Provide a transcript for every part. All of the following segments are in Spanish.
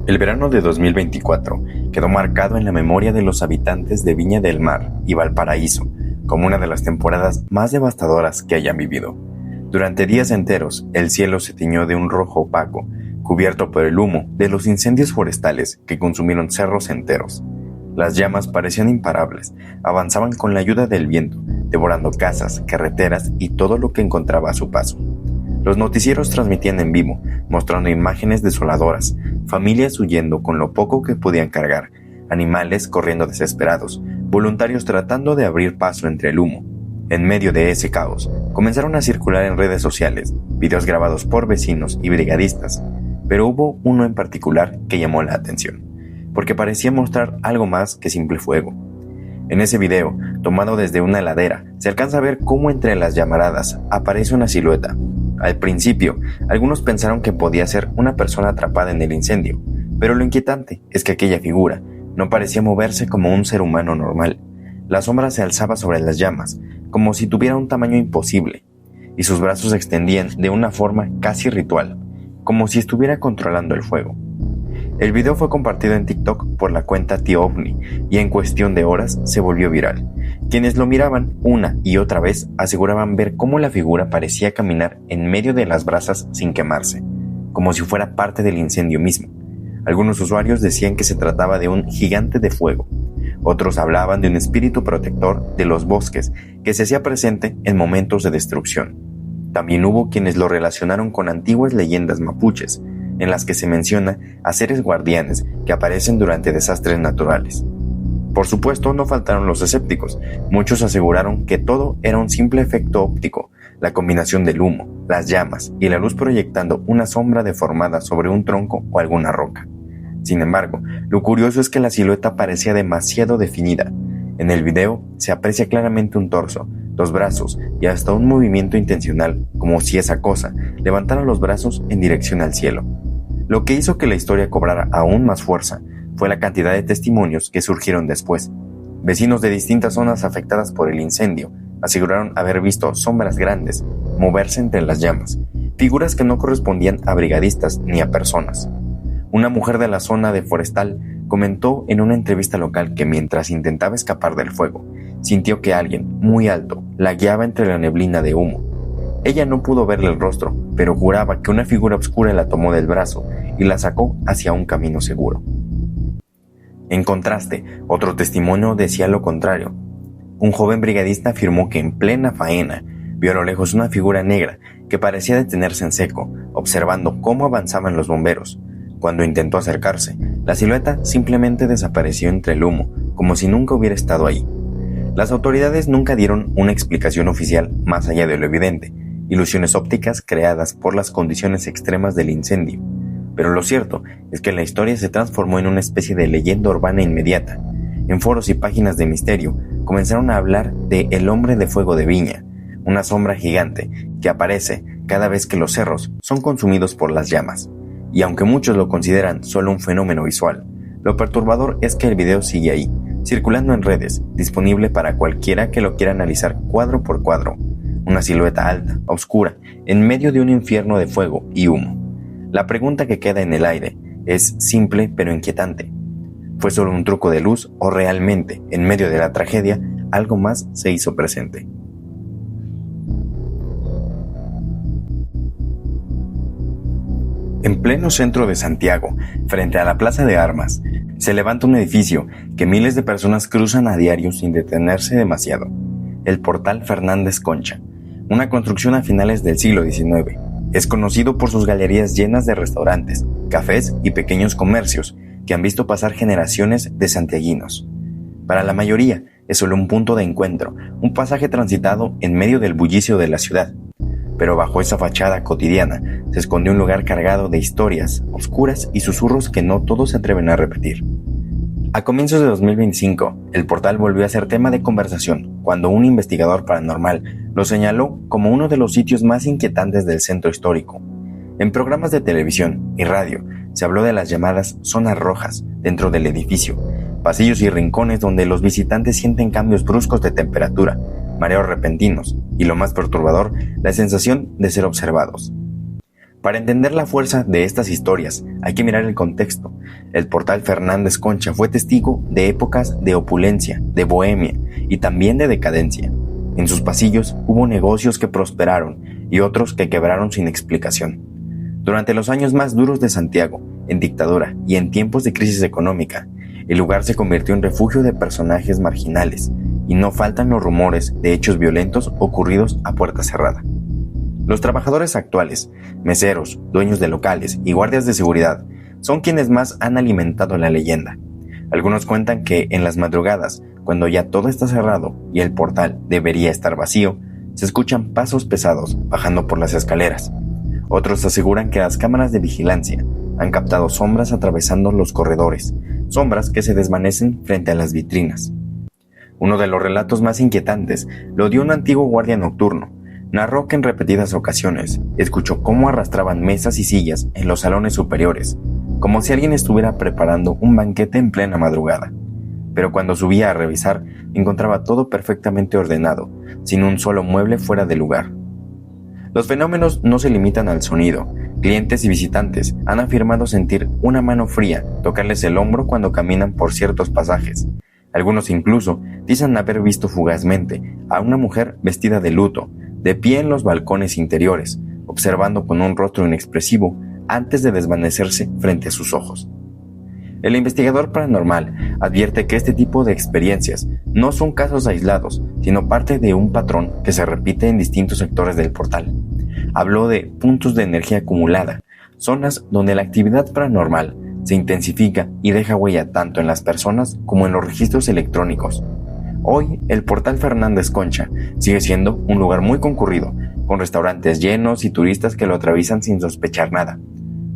El verano de 2024 quedó marcado en la memoria de los habitantes de Viña del Mar y Valparaíso como una de las temporadas más devastadoras que hayan vivido. Durante días enteros, el cielo se tiñó de un rojo opaco, cubierto por el humo de los incendios forestales que consumieron cerros enteros. Las llamas parecían imparables, avanzaban con la ayuda del viento, devorando casas, carreteras y todo lo que encontraba a su paso. Los noticieros transmitían en vivo, mostrando imágenes desoladoras, familias huyendo con lo poco que podían cargar, animales corriendo desesperados, voluntarios tratando de abrir paso entre el humo. En medio de ese caos, comenzaron a circular en redes sociales videos grabados por vecinos y brigadistas, pero hubo uno en particular que llamó la atención, porque parecía mostrar algo más que simple fuego. En ese video, tomado desde una ladera, se alcanza a ver cómo entre las llamaradas aparece una silueta. Al principio, algunos pensaron que podía ser una persona atrapada en el incendio, pero lo inquietante es que aquella figura no parecía moverse como un ser humano normal. La sombra se alzaba sobre las llamas, como si tuviera un tamaño imposible, y sus brazos se extendían de una forma casi ritual, como si estuviera controlando el fuego. El video fue compartido en TikTok por la cuenta Tío OVNI y en cuestión de horas se volvió viral. Quienes lo miraban una y otra vez aseguraban ver cómo la figura parecía caminar en medio de las brasas sin quemarse, como si fuera parte del incendio mismo. Algunos usuarios decían que se trataba de un gigante de fuego. Otros hablaban de un espíritu protector de los bosques que se hacía presente en momentos de destrucción. También hubo quienes lo relacionaron con antiguas leyendas mapuches, en las que se menciona a seres guardianes que aparecen durante desastres naturales. Por supuesto, no faltaron los escépticos. Muchos aseguraron que todo era un simple efecto óptico, la combinación del humo, las llamas y la luz proyectando una sombra deformada sobre un tronco o alguna roca. Sin embargo, lo curioso es que la silueta parecía demasiado definida. En el video se aprecia claramente un torso, dos brazos y hasta un movimiento intencional, como si esa cosa levantara los brazos en dirección al cielo. Lo que hizo que la historia cobrara aún más fuerza fue la cantidad de testimonios que surgieron después. Vecinos de distintas zonas afectadas por el incendio aseguraron haber visto sombras grandes moverse entre las llamas, figuras que no correspondían a brigadistas ni a personas. Una mujer de la zona de Forestal comentó en una entrevista local que mientras intentaba escapar del fuego, sintió que alguien muy alto la guiaba entre la neblina de humo. Ella no pudo verle el rostro, pero juraba que una figura oscura la tomó del brazo y la sacó hacia un camino seguro. En contraste, otro testimonio decía lo contrario. Un joven brigadista afirmó que en plena faena vio a lo lejos una figura negra que parecía detenerse en seco, observando cómo avanzaban los bomberos. Cuando intentó acercarse, la silueta simplemente desapareció entre el humo, como si nunca hubiera estado ahí. Las autoridades nunca dieron una explicación oficial más allá de lo evidente, ilusiones ópticas creadas por las condiciones extremas del incendio. Pero lo cierto es que la historia se transformó en una especie de leyenda urbana inmediata. En foros y páginas de misterio comenzaron a hablar de el hombre de fuego de Viña, una sombra gigante que aparece cada vez que los cerros son consumidos por las llamas. Y aunque muchos lo consideran solo un fenómeno visual, lo perturbador es que el video sigue ahí, circulando en redes, disponible para cualquiera que lo quiera analizar cuadro por cuadro. Una silueta alta, oscura, en medio de un infierno de fuego y humo. La pregunta que queda en el aire es simple pero inquietante. ¿Fue solo un truco de luz o realmente, en medio de la tragedia, algo más se hizo presente? En pleno centro de Santiago, frente a la Plaza de Armas, se levanta un edificio que miles de personas cruzan a diario sin detenerse demasiado. El Portal Fernández Concha, una construcción a finales del siglo XIX. Es conocido por sus galerías llenas de restaurantes, cafés y pequeños comercios que han visto pasar generaciones de santiaguinos. Para la mayoría es solo un punto de encuentro, un pasaje transitado en medio del bullicio de la ciudad. Pero bajo esa fachada cotidiana se esconde un lugar cargado de historias oscuras y susurros que no todos se atreven a repetir. A comienzos de 2025, el portal volvió a ser tema de conversación cuando un investigador paranormal lo señaló como uno de los sitios más inquietantes del centro histórico. En programas de televisión y radio se habló de las llamadas zonas rojas dentro del edificio, pasillos y rincones donde los visitantes sienten cambios bruscos de temperatura, mareos repentinos y, lo más perturbador, la sensación de ser observados. Para entender la fuerza de estas historias, hay que mirar el contexto. El portal Fernández Concha fue testigo de épocas de opulencia, de bohemia y también de decadencia. En sus pasillos hubo negocios que prosperaron y otros que quebraron sin explicación. Durante los años más duros de Santiago, en dictadura y en tiempos de crisis económica, el lugar se convirtió en refugio de personajes marginales, y no faltan los rumores de hechos violentos ocurridos a puerta cerrada. Los trabajadores actuales, meseros, dueños de locales y guardias de seguridad, son quienes más han alimentado la leyenda. Algunos cuentan que en las madrugadas, cuando ya todo está cerrado y el portal debería estar vacío, se escuchan pasos pesados bajando por las escaleras. Otros aseguran que las cámaras de vigilancia han captado sombras atravesando los corredores, sombras que se desvanecen frente a las vitrinas. Uno de los relatos más inquietantes lo dio un antiguo guardia nocturno. Narró que en repetidas ocasiones escuchó cómo arrastraban mesas y sillas en los salones superiores, como si alguien estuviera preparando un banquete en plena madrugada. Pero cuando subía a revisar, encontraba todo perfectamente ordenado, sin un solo mueble fuera de lugar. Los fenómenos no se limitan al sonido. Clientes y visitantes han afirmado sentir una mano fría tocarles el hombro cuando caminan por ciertos pasajes. Algunos incluso dicen haber visto fugazmente a una mujer vestida de luto, de pie en los balcones interiores, observando con un rostro inexpresivo antes de desvanecerse frente a sus ojos. El investigador paranormal advierte que este tipo de experiencias no son casos aislados, sino parte de un patrón que se repite en distintos sectores del portal. Habló de puntos de energía acumulada, zonas donde la actividad paranormal se intensifica y deja huella tanto en las personas como en los registros electrónicos. Hoy, el portal Fernández Concha sigue siendo un lugar muy concurrido, con restaurantes llenos y turistas que lo atraviesan sin sospechar nada.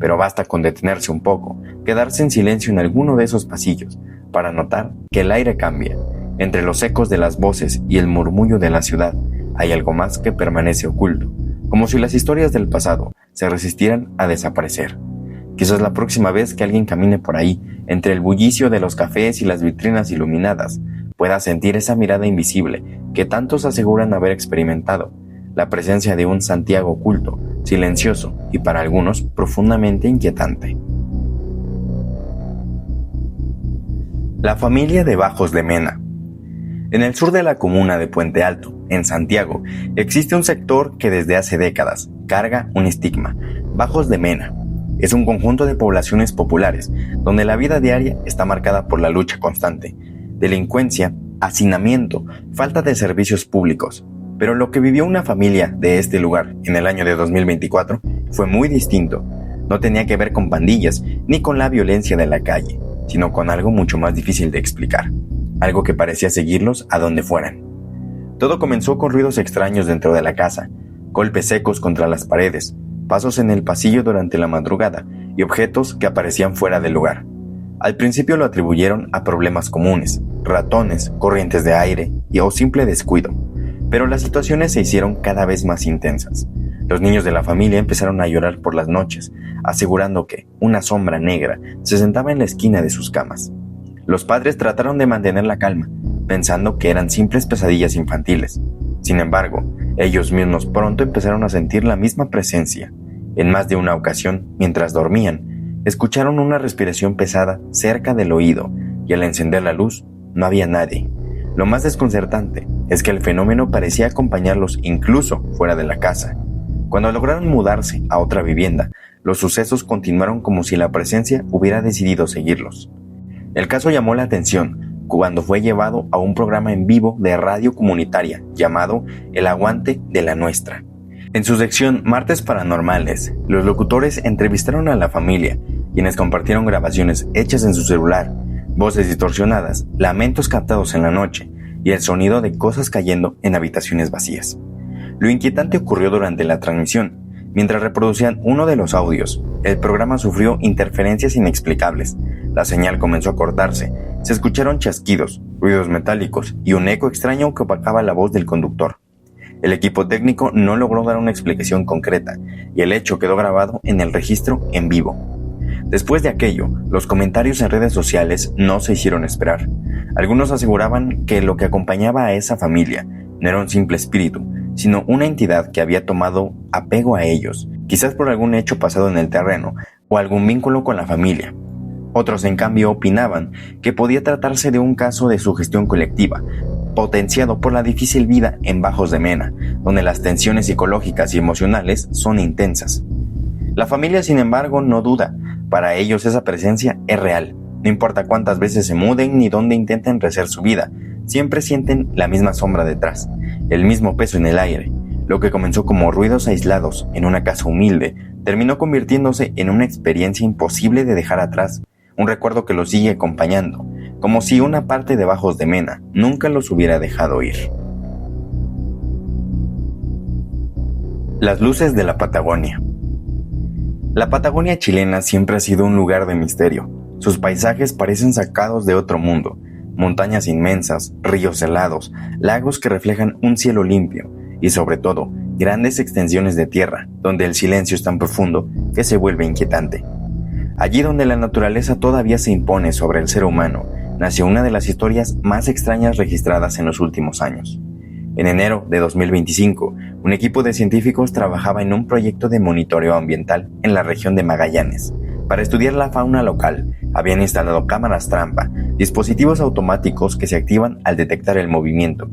Pero basta con detenerse un poco, quedarse en silencio en alguno de esos pasillos, para notar que el aire cambia. Entre los ecos de las voces y el murmullo de la ciudad, hay algo más que permanece oculto, como si las historias del pasado se resistieran a desaparecer. Quizás la próxima vez que alguien camine por ahí, entre el bullicio de los cafés y las vitrinas iluminadas, pueda sentir esa mirada invisible que tantos aseguran haber experimentado, la presencia de un Santiago oculto, silencioso y para algunos profundamente inquietante. La familia de Bajos de Mena. En el sur de la comuna de Puente Alto, en Santiago, existe un sector que desde hace décadas carga un estigma: Bajos de Mena. Es un conjunto de poblaciones populares donde la vida diaria está marcada por la lucha constante, delincuencia, hacinamiento, falta de servicios públicos. Pero lo que vivió una familia de este lugar en el año de 2024 fue muy distinto. No tenía que ver con pandillas ni con la violencia de la calle, sino con algo mucho más difícil de explicar, algo que parecía seguirlos a donde fueran. Todo comenzó con ruidos extraños dentro de la casa, golpes secos contra las paredes, pasos en el pasillo durante la madrugada y objetos que aparecían fuera del lugar. Al principio lo atribuyeron a problemas comunes, ratones, corrientes de aire o simple descuido, pero las situaciones se hicieron cada vez más intensas. Los niños de la familia empezaron a llorar por las noches, asegurando que una sombra negra se sentaba en la esquina de sus camas. Los padres trataron de mantener la calma, pensando que eran simples pesadillas infantiles. Sin embargo, ellos mismos pronto empezaron a sentir la misma presencia. En más de una ocasión, mientras dormían, escucharon una respiración pesada cerca del oído, y al encender la luz, no había nadie. Lo más desconcertante es que el fenómeno parecía acompañarlos incluso fuera de la casa. Cuando lograron mudarse a otra vivienda, los sucesos continuaron como si la presencia hubiera decidido seguirlos. El caso llamó la atención cuando fue llevado a un programa en vivo de radio comunitaria llamado El Aguante de la Nuestra. En su sección Martes Paranormales, los locutores entrevistaron a la familia, quienes compartieron grabaciones hechas en su celular, voces distorsionadas, lamentos captados en la noche y el sonido de cosas cayendo en habitaciones vacías. Lo inquietante ocurrió durante la transmisión. Mientras reproducían uno de los audios, el programa sufrió interferencias inexplicables. La señal comenzó a cortarse, se escucharon chasquidos, ruidos metálicos y un eco extraño que opacaba la voz del conductor. El equipo técnico no logró dar una explicación concreta y el hecho quedó grabado en el registro en vivo. Después de aquello, los comentarios en redes sociales no se hicieron esperar. Algunos aseguraban que lo que acompañaba a esa familia no era un simple espíritu, sino una entidad que había tomado apego a ellos quizás por algún hecho pasado en el terreno o algún vínculo con la familia. Otros, en cambio, opinaban que podía tratarse de un caso de sugestión colectiva, potenciado por la difícil vida en Bajos de Mena, donde las tensiones psicológicas y emocionales son intensas. La familia, sin embargo, no duda. Para ellos esa presencia es real. No importa cuántas veces se muden ni dónde intenten rehacer su vida, siempre sienten la misma sombra detrás, el mismo peso en el aire. Lo que comenzó como ruidos aislados en una casa humilde, terminó convirtiéndose en una experiencia imposible de dejar atrás, un recuerdo que los sigue acompañando, como si una parte de Bajos de Mena nunca los hubiera dejado ir. Las luces de la Patagonia. La Patagonia chilena siempre ha sido un lugar de misterio. Sus paisajes parecen sacados de otro mundo. Montañas inmensas, ríos helados, lagos que reflejan un cielo limpio y, sobre todo, grandes extensiones de tierra, donde el silencio es tan profundo que se vuelve inquietante. Allí donde la naturaleza todavía se impone sobre el ser humano, nació una de las historias más extrañas registradas en los últimos años. En enero de 2025, un equipo de científicos trabajaba en un proyecto de monitoreo ambiental en la región de Magallanes. Para estudiar la fauna local, habían instalado cámaras trampa, dispositivos automáticos que se activan al detectar el movimiento.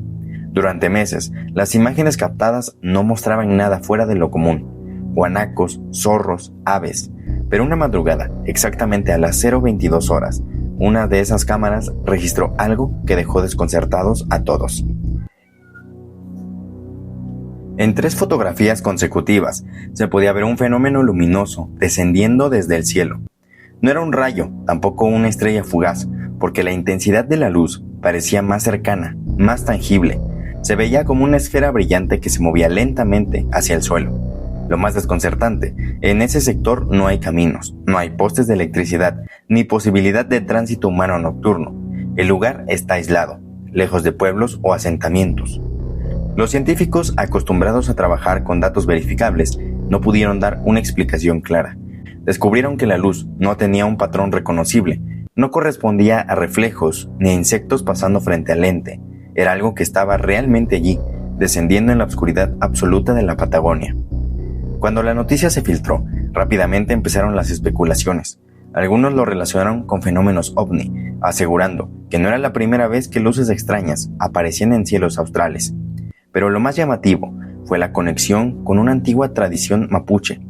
Durante meses, las imágenes captadas no mostraban nada fuera de lo común: guanacos, zorros, aves. Pero una madrugada, exactamente a las 0:22 horas, una de esas cámaras registró algo que dejó desconcertados a todos. En 3 fotografías consecutivas se podía ver un fenómeno luminoso descendiendo desde el cielo. No era un rayo, tampoco una estrella fugaz, porque la intensidad de la luz parecía más cercana, más tangible. Se veía como una esfera brillante que se movía lentamente hacia el suelo. Lo más desconcertante, en ese sector no hay caminos, no hay postes de electricidad, ni posibilidad de tránsito humano nocturno. El lugar está aislado, lejos de pueblos o asentamientos. Los científicos, acostumbrados a trabajar con datos verificables, no pudieron dar una explicación clara. Descubrieron que la luz no tenía un patrón reconocible, no correspondía a reflejos ni a insectos pasando frente al lente. Era algo que estaba realmente allí, descendiendo en la oscuridad absoluta de la Patagonia. Cuando la noticia se filtró, rápidamente empezaron las especulaciones. Algunos lo relacionaron con fenómenos ovni, asegurando que no era la primera vez que luces extrañas aparecían en cielos australes. Pero lo más llamativo fue la conexión con una antigua tradición mapuche.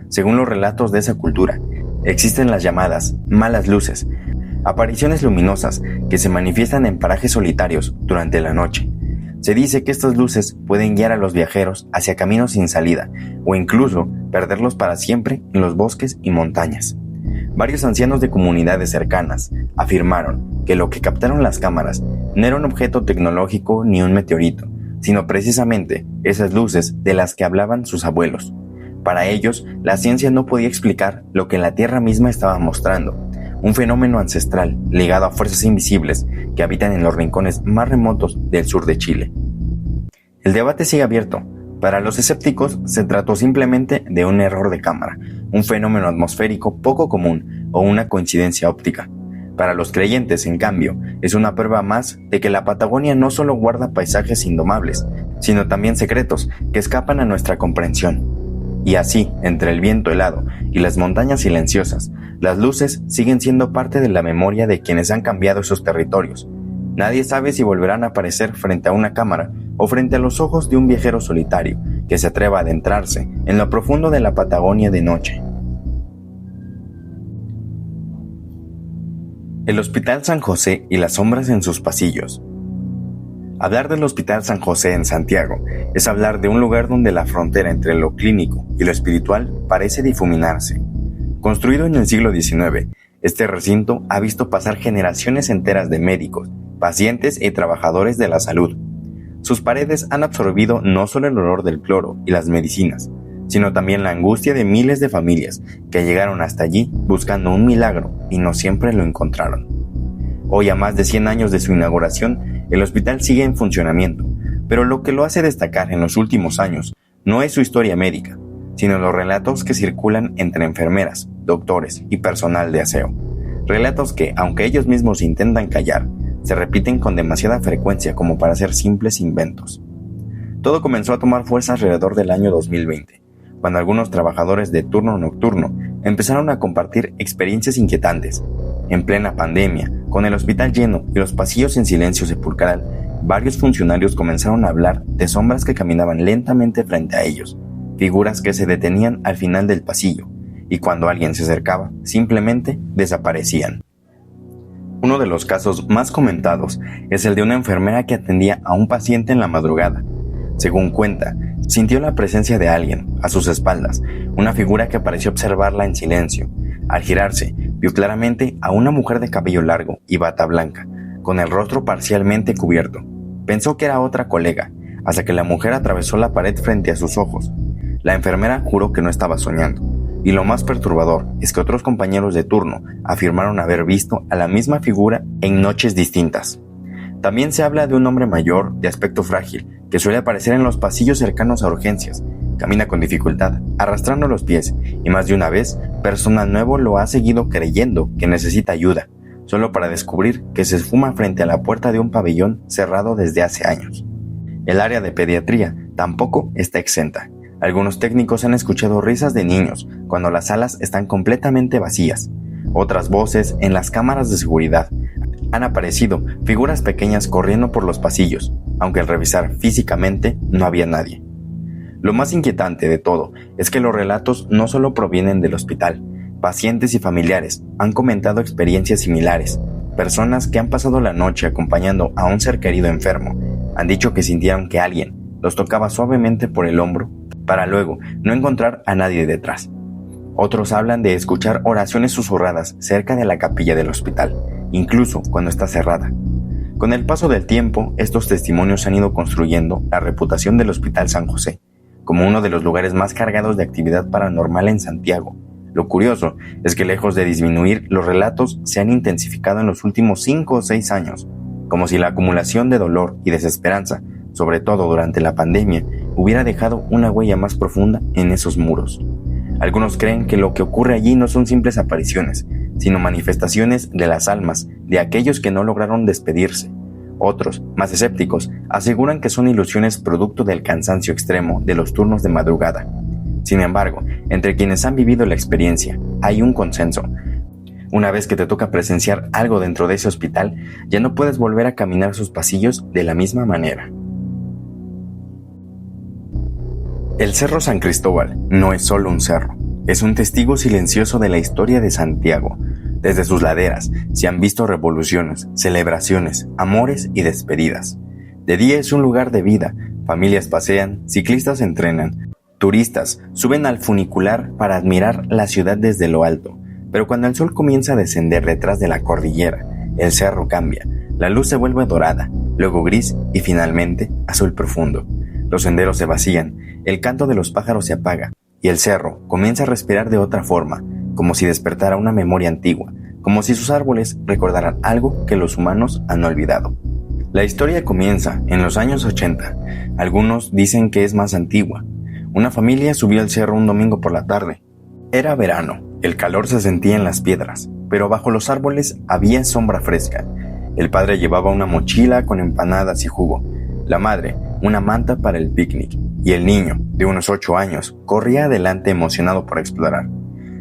Según los relatos de esa cultura, existen las llamadas malas luces, apariciones luminosas que se manifiestan en parajes solitarios durante la noche. Se dice que estas luces pueden guiar a los viajeros hacia caminos sin salida o incluso perderlos para siempre en los bosques y montañas. Varios ancianos de comunidades cercanas afirmaron que lo que captaron las cámaras no era un objeto tecnológico ni un meteorito, sino precisamente esas luces de las que hablaban sus abuelos. Para ellos, la ciencia no podía explicar lo que la Tierra misma estaba mostrando, un fenómeno ancestral ligado a fuerzas invisibles que habitan en los rincones más remotos del sur de Chile. El debate sigue abierto. Para los escépticos se trató simplemente de un error de cámara, un fenómeno atmosférico poco común o una coincidencia óptica. Para los creyentes, en cambio, es una prueba más de que la Patagonia no solo guarda paisajes indomables, sino también secretos que escapan a nuestra comprensión. Y así, entre el viento helado y las montañas silenciosas, las luces siguen siendo parte de la memoria de quienes han cambiado esos territorios. Nadie sabe si volverán a aparecer frente a una cámara o frente a los ojos de un viajero solitario que se atreva a adentrarse en lo profundo de la Patagonia de noche. El Hospital San José y las sombras en sus pasillos. Hablar del Hospital San José en Santiago es hablar de un lugar donde la frontera entre lo clínico y lo espiritual parece difuminarse. Construido en el siglo XIX, este recinto ha visto pasar generaciones enteras de médicos, pacientes y trabajadores de la salud. Sus paredes han absorbido no solo el olor del cloro y las medicinas, sino también la angustia de miles de familias que llegaron hasta allí buscando un milagro y no siempre lo encontraron. Hoy, a más de 100 años de su inauguración, el hospital sigue en funcionamiento, pero lo que lo hace destacar en los últimos años no es su historia médica, sino los relatos que circulan entre enfermeras, doctores y personal de aseo. Relatos que, aunque ellos mismos intentan callar, se repiten con demasiada frecuencia como para ser simples inventos. Todo comenzó a tomar fuerza alrededor del año 2020, cuando algunos trabajadores de turno nocturno empezaron a compartir experiencias inquietantes. En plena pandemia, con el hospital lleno y los pasillos en silencio sepulcral, varios funcionarios comenzaron a hablar de sombras que caminaban lentamente frente a ellos, figuras que se detenían al final del pasillo, y cuando alguien se acercaba, simplemente desaparecían. Uno de los casos más comentados es el de una enfermera que atendía a un paciente en la madrugada. Según cuenta, sintió la presencia de alguien a sus espaldas, una figura que pareció observarla en silencio. Al girarse, vio claramente a una mujer de cabello largo y bata blanca, con el rostro parcialmente cubierto. Pensó que era otra colega, hasta que la mujer atravesó la pared frente a sus ojos. La enfermera juró que no estaba soñando, y lo más perturbador es que otros compañeros de turno afirmaron haber visto a la misma figura en noches distintas. También se habla de un hombre mayor, de aspecto frágil, que suele aparecer en los pasillos cercanos a urgencias. Camina con dificultad, arrastrando los pies, y más de una vez, personal nuevo lo ha seguido creyendo que necesita ayuda, solo para descubrir que se esfuma frente a la puerta de un pabellón cerrado desde hace años. El área de pediatría tampoco está exenta. Algunos técnicos han escuchado risas de niños cuando las salas están completamente vacías. Otras voces en las cámaras de seguridad. Han aparecido figuras pequeñas corriendo por los pasillos, aunque al revisar físicamente no había nadie. Lo más inquietante de todo es que los relatos no solo provienen del hospital. Pacientes y familiares han comentado experiencias similares. Personas que han pasado la noche acompañando a un ser querido enfermo han dicho que sintieron que alguien los tocaba suavemente por el hombro para luego no encontrar a nadie detrás. Otros hablan de escuchar oraciones susurradas cerca de la capilla del hospital, incluso cuando está cerrada. Con el paso del tiempo, estos testimonios han ido construyendo la reputación del Hospital San José como uno de los lugares más cargados de actividad paranormal en Santiago. Lo curioso es que lejos de disminuir, los relatos se han intensificado en los últimos 5 o 6 años, como si la acumulación de dolor y desesperanza, sobre todo durante la pandemia, hubiera dejado una huella más profunda en esos muros. Algunos creen que lo que ocurre allí no son simples apariciones, sino manifestaciones de las almas de aquellos que no lograron despedirse. Otros, más escépticos, aseguran que son ilusiones producto del cansancio extremo de los turnos de madrugada. Sin embargo, entre quienes han vivido la experiencia, hay un consenso. Una vez que te toca presenciar algo dentro de ese hospital, ya no puedes volver a caminar sus pasillos de la misma manera. El Cerro San Cristóbal no es solo un cerro, es un testigo silencioso de la historia de Santiago. Desde sus laderas se han visto revoluciones, celebraciones, amores y despedidas. De día es un lugar de vida, familias pasean, ciclistas entrenan, turistas suben al funicular para admirar la ciudad desde lo alto. Pero cuando el sol comienza a descender detrás de la cordillera, el cerro cambia, la luz se vuelve dorada, luego gris y finalmente azul profundo. Los senderos se vacían, el canto de los pájaros se apaga y el cerro comienza a respirar de otra forma, como si despertara una memoria antigua, como si sus árboles recordaran algo que los humanos han olvidado. La historia comienza en los años 80. Algunos dicen que es más antigua. Una familia subió al cerro un domingo por la tarde. Era verano, el calor se sentía en las piedras, pero bajo los árboles había sombra fresca. El padre llevaba una mochila con empanadas y jugo, la madre una manta para el picnic, y el niño, de unos 8 años, corría adelante emocionado por explorar.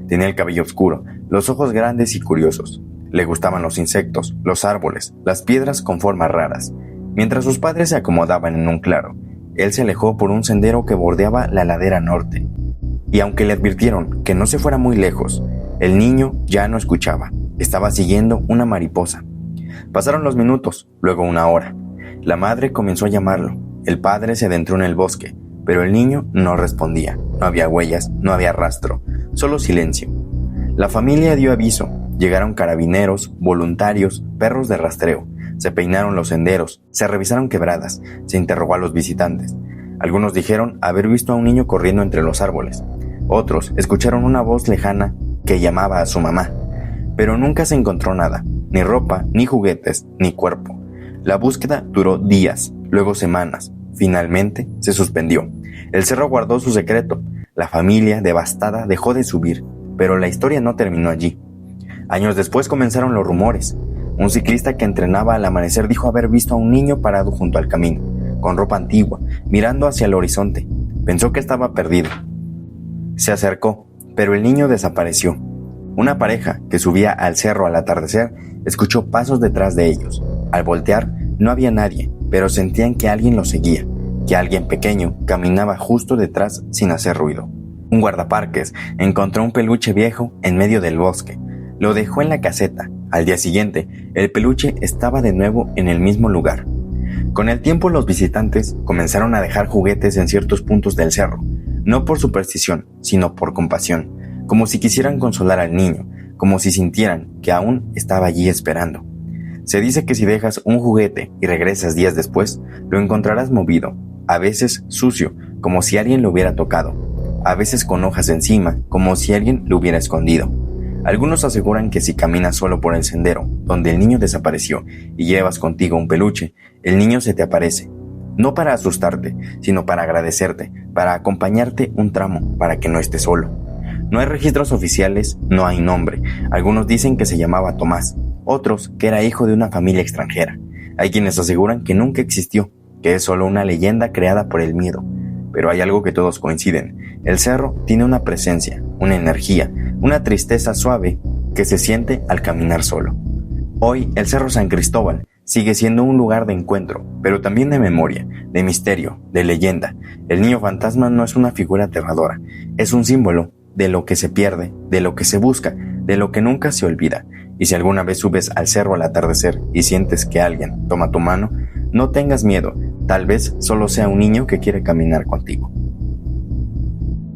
Tenía el cabello oscuro, los ojos grandes y curiosos. Le gustaban los insectos, los árboles, las piedras con formas raras. Mientras sus padres se acomodaban en un claro, él se alejó por un sendero que bordeaba la ladera norte. Y aunque le advirtieron que no se fuera muy lejos, el niño ya no escuchaba. Estaba siguiendo una mariposa. Pasaron los minutos, luego una hora. La madre comenzó a llamarlo. El padre se adentró en el bosque, pero el niño no respondía. No había huellas, no había rastro, solo silencio. La familia dio aviso. Llegaron carabineros, voluntarios, perros de rastreo. Se peinaron los senderos, se revisaron quebradas, se interrogó a los visitantes. Algunos dijeron haber visto a un niño corriendo entre los árboles. Otros escucharon una voz lejana que llamaba a su mamá. Pero nunca se encontró nada, ni ropa, ni juguetes, ni cuerpo. La búsqueda duró días, luego semanas. Finalmente se suspendió. El cerro guardó su secreto. La familia, devastada, dejó de subir, pero la historia no terminó allí. Años después comenzaron los rumores. Un ciclista que entrenaba al amanecer dijo haber visto a un niño parado junto al camino, con ropa antigua, mirando hacia el horizonte. Pensó que estaba perdido. Se acercó, pero el niño desapareció. Una pareja que subía al cerro al atardecer escuchó pasos detrás de ellos. Al voltear, no había nadie, pero sentían que alguien los seguía, que alguien pequeño caminaba justo detrás sin hacer ruido. Un guardaparques encontró un peluche viejo en medio del bosque. Lo dejó en la caseta. Al día siguiente, el peluche estaba de nuevo en el mismo lugar. Con el tiempo, los visitantes comenzaron a dejar juguetes en ciertos puntos del cerro, no por superstición, sino por compasión, como si quisieran consolar al niño, como si sintieran que aún estaba allí esperando. Se dice que si dejas un juguete y regresas días después, lo encontrarás movido, a veces sucio, como si alguien lo hubiera tocado, a veces con hojas encima, como si alguien lo hubiera escondido. Algunos aseguran que si caminas solo por el sendero donde el niño desapareció y llevas contigo un peluche, el niño se te aparece, no para asustarte, sino para agradecerte, para acompañarte un tramo, para que no estés solo. No hay registros oficiales, no hay nombre. Algunos dicen que se llamaba Tomás, otros que era hijo de una familia extranjera. Hay quienes aseguran que nunca existió, que es solo una leyenda creada por el miedo. Pero hay algo que todos coinciden. El cerro tiene una presencia, una energía, una tristeza suave que se siente al caminar solo. Hoy, el Cerro San Cristóbal sigue siendo un lugar de encuentro, pero también de memoria, de misterio, de leyenda. El niño fantasma no es una figura aterradora, es un símbolo de lo que se pierde, de lo que se busca, de lo que nunca se olvida. Y si alguna vez subes al cerro al atardecer y sientes que alguien toma tu mano, no tengas miedo, tal vez solo sea un niño que quiere caminar contigo.